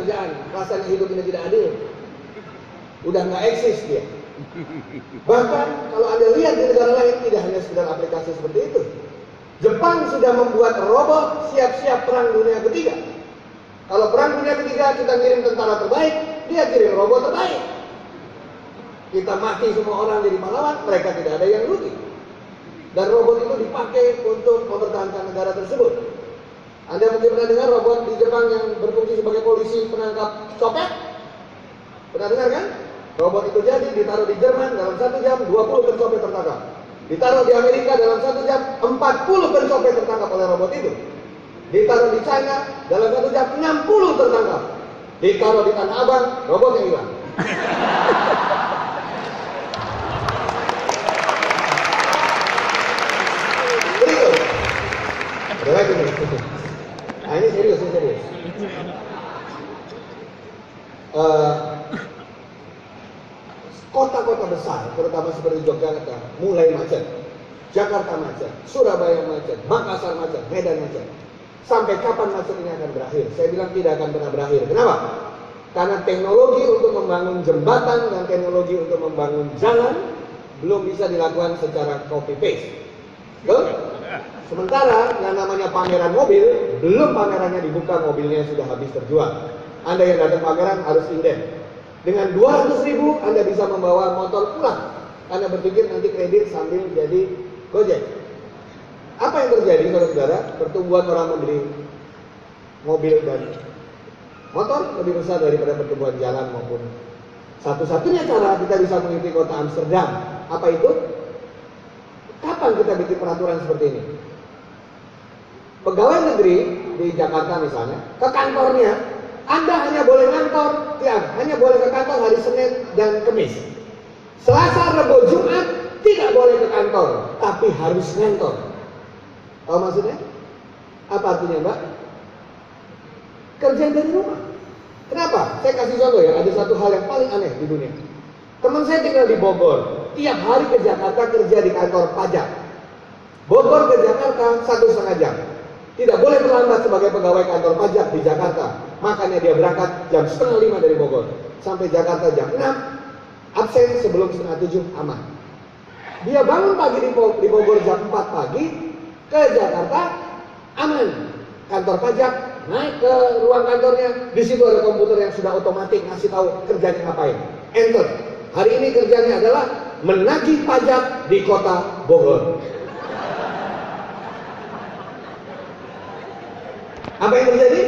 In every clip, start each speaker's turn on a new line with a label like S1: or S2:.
S1: kerjaan, rasanya hidup ini tidak adil. Udah nggak eksis dia. Bahkan kalau Anda lihat di negara lain tidak hanya sekedar aplikasi seperti itu. Jepang sudah membuat robot siap-siap perang dunia ketiga. Kalau perang dunia ketiga kita kirim tentara terbaik, dia kirim robot terbaik. Kita mati semua orang jadi pahlawan, mereka tidak ada yang rugi. Dan robot itu dipakai untuk mempertahankan negara tersebut. Anda mungkin pernah dengar robot di Jepang yang berfungsi sebagai polisi penangkap copet? Pernah dengar kan? Robot itu jadi ditaruh di Jerman dalam 1 jam 20 pencopet tertangkap. Ditaruh di Amerika dalam 1 jam 40 pencopet tertangkap oleh robot itu. Ditaruh di China dalam 1 jam 60 tertangkap. Ditaruh di Tanah Abang, robotnya hilang. Serius. Ada lagi nih. Nah ini serius, ini serius. Kota-kota besar, terutama seperti Yogyakarta, mulai macet. Jakarta macet, Surabaya macet, Makassar macet, Medan macet. Sampai kapan macet ini akan berakhir? Saya bilang tidak akan pernah berakhir. Kenapa? Karena teknologi untuk membangun jembatan dan teknologi untuk membangun jalan belum bisa dilakukan secara copy paste. Sementara yang namanya pameran mobil, belum pamerannya dibuka, mobilnya sudah habis terjual. Anda yang datang pameran harus inden. Dengan 200.000 Anda bisa membawa motor pulang. Anda berpikir nanti kredit sambil jadi Gojek. Apa yang terjadi saudara-saudara? Pertumbuhan orang membeli mobil dan motor lebih besar daripada pertumbuhan jalan maupun satu-satunya cara kita bisa mengikuti kota Amsterdam. Apa itu? Kapan kita bikin peraturan seperti ini? Pegawai negeri di Jakarta misalnya, ke kantornya Anda hanya boleh kantor, hanya boleh ke kantor hari Senin dan Kamis. Selasa, Rabu, Jumat tidak boleh ke kantor, tapi harus ngantor. Tahu maksudnya? Apa artinya, Mbak? Kerja dari rumah. Kenapa? Saya kasih contoh ya, ada satu hal yang paling aneh di dunia. Teman saya tinggal di Bogor, tiap hari ke Jakarta kerja di kantor pajak. Bogor ke Jakarta 1,5 jam. Tidak boleh terlambat sebagai pegawai kantor pajak di Jakarta. Makanya dia berangkat jam 4:30 dari Bogor. Sampai Jakarta jam 6. Absen sebelum 6:30 aman. Dia bangun pagi di Bogor jam 4 pagi. Ke Jakarta aman. Kantor pajak, naik ke ruang kantornya. Di situ ada komputer yang sudah otomatis ngasih tahu kerjanya ngapain. Enter. Hari ini kerjanya adalah menagih pajak di kota Bogor. Apa yang terjadi?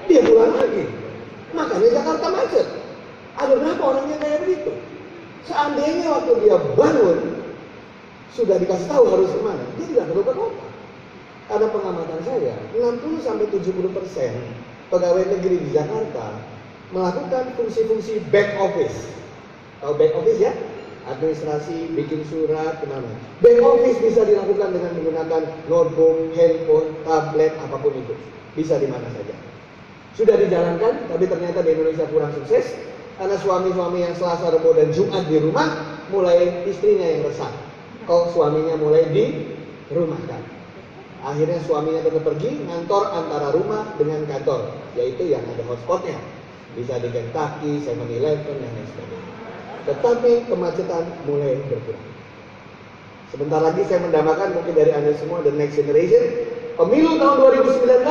S1: Dia pulang lagi. Makanya Jakarta macet. Ada berapa orangnya kayak begitu? Seandainya waktu dia bangun sudah dikasih tahu harus kemana, dia tidak perlu ke kota. Karena pengamatan saya, 60-70% pegawai negeri di Jakarta melakukan fungsi-fungsi back office. Tahu back office ya? Administrasi, bikin surat, kemana. Back office bisa dilakukan dengan menggunakan notebook, handphone, tablet, apapun itu. Bisa di mana saja. Sudah dijalankan, tapi ternyata di Indonesia kurang sukses. Karena suami-suami yang Selasa, Rabu, dan Jumat di rumah, mulai istrinya yang resah. Kok suaminya mulai dirumahkan. Akhirnya suaminya tetap pergi, ngantor antara rumah dengan kantor. Yaitu yang ada hotspotnya. Bisa di Kentucky, 7-Eleven, dan lain sebagainya. Tetapi kemacetan mulai berkurang. Sebentar lagi saya mendambakan mungkin dari Anda semua the next generation. Pemilu tahun 2019,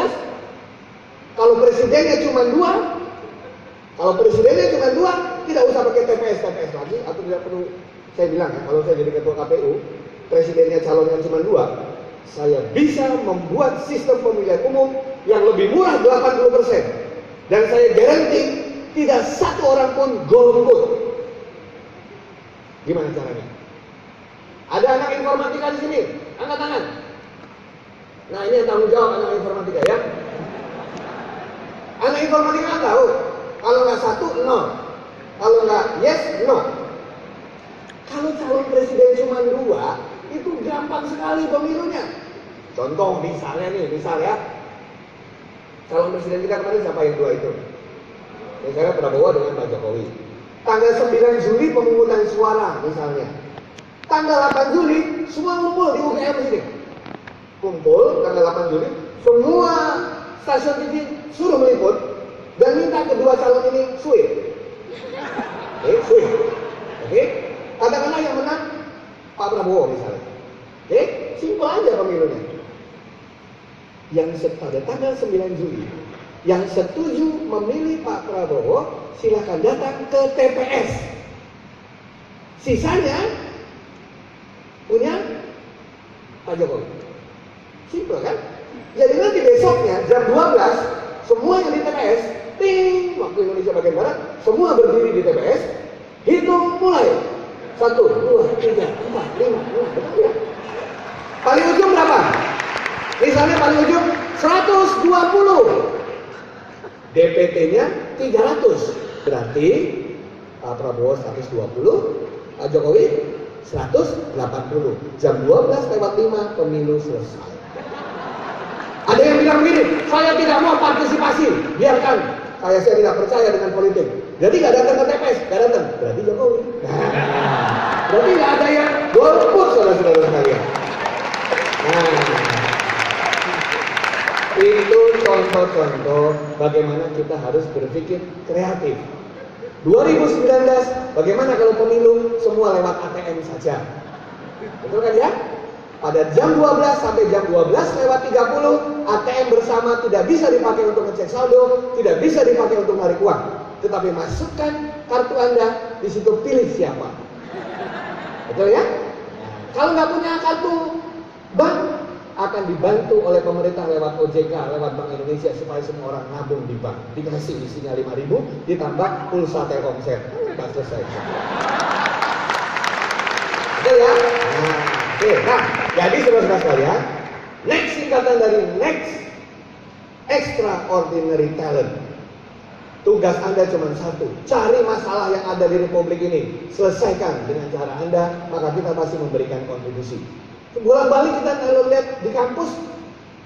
S1: kalau presidennya cuma 2, tidak usah pakai TPS lagi, atau tidak perlu. Saya bilang ya, kalau saya jadi ketua KPU, presidennya calonnya cuma 2, saya bisa membuat sistem pemilihan umum yang lebih murah 80%. Dan saya garanti tidak satu orang pun golput. Gimana caranya? Ada anak informatika di sini, angkat tangan. Nah ini yang tanggung jawab anak informatika ya. Anak informatika kan tahu, kalau nggak 1, 0. Kalau nggak yes, no. Kalau calon presiden cuma 2, itu gampang sekali pemilunya. Contoh misalnya calon presiden kita kemarin siapa yang 2 itu? Misalnya Prabowo dengan Pak Jokowi. Tanggal 9 Juli pemungutan suara misalnya. Tanggal 8 Juli semua kumpul di UGM sini. Kumpul tanggal 8 Juli, semua stasiun TV suruh meliput dan melihat kedua calon ini sweet. Sweet. Oke? Katakanlah yang menang Pak Prabowo misalnya. Oke? Simpel aja pemilunya. Yang pada tanggal 9 Juli, yang setuju memilih Pak Prabowo, silahkan datang ke TPS. Sisanya punya Pak Jokowi. Simpel kan? Jadi nanti besoknya jam 12 semua yang di TPS, ting, waktu Indonesia bagian barat, semua berdiri di TPS, hitung mulai 1, 2, 3, 4, 5, 6, betul ya? Paling ujung berapa? Misalnya paling ujung 120, DPT-nya 300, berarti Pak Prabowo 120, Pak Jokowi 180. Jam 12:05 pemilu selesai. Ada yang bilang begini, saya tidak mau partisipasi, biarkan. Saya tidak percaya dengan politik. Jadi nggak datang ke TPS, nggak datang. Berarti Jokowi. Berarti nggak ada yang golput, saudara-saudara sekalian. Itu contoh-contoh bagaimana kita harus berpikir kreatif. 2019, bagaimana kalau pemilu semua lewat ATM saja? Betul kan ya? Pada jam 12 sampai jam 12:30, ATM bersama tidak bisa dipakai untuk ngecek saldo, tidak bisa dipakai untuk narik uang. Tetapi masukkan kartu Anda, di situ pilih siapa. Betul ya? Kalau nggak punya kartu bank, akan dibantu oleh pemerintah lewat OJK, lewat Bank Indonesia supaya semua orang nabung di bank. Dikasih isinya 5.000, ditambah pulsa Telkomsel. Sudah selesai. Betul ya? Nah, jadi saudara-saudara sekalian, next singkatan dari next, extraordinary talent. Tugas Anda cuma satu, cari masalah yang ada di Republik ini, selesaikan dengan cara Anda, maka kita pasti memberikan kontribusi. Bolak-balik kita kalau lihat di kampus,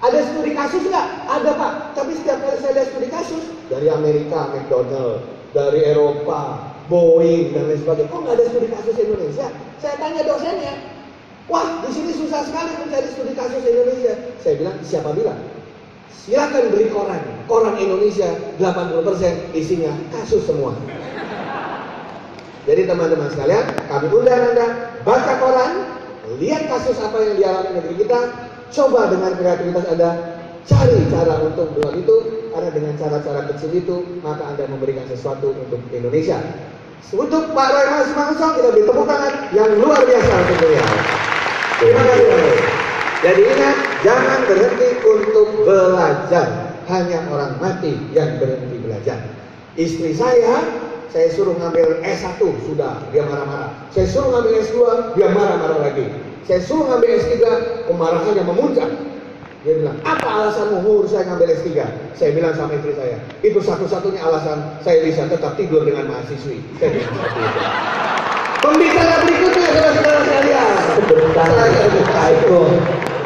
S1: ada studi kasus nggak? Ada Pak, tapi setiap kali saya lihat studi kasus, dari Amerika, McDonald, dari Eropa, Boeing, dan lain sebagainya, kok nggak ada studi kasus Indonesia? Saya tanya dosennya, wah di sini susah sekali mencari studi kasus Indonesia. Saya bilang, siapa bilang? Silakan beli koran, koran Indonesia 80% isinya kasus semua. Jadi teman-teman sekalian, kami undang Anda baca koran, lihat kasus apa yang dialami negeri kita, coba dengan kreativitas Anda cari cara untuk buat itu, karena dengan cara-cara kecil itu maka Anda memberikan sesuatu untuk Indonesia. Untuk Pak Roy Mangusong kita beri tepuk tangan yang luar biasa untuk beliau. Terima kasih. Jadi ingat, jangan berhenti untuk belajar. Hanya orang mati yang berhenti belajar. Istri saya suruh ngambil S1, sudah, dia marah-marah. Saya suruh ngambil S2, dia marah-marah lagi. Saya suruh ngambil S3, kemarahannya memuncak. Dia bilang, apa alasanmu saya ngambil S3? Saya bilang sama istri saya, itu satu-satunya alasan saya bisa tetap tidur dengan mahasiswi. Saya bilang seperti itu. Pembicara berikutnya, saudara-saudara sekalian. Sebentar,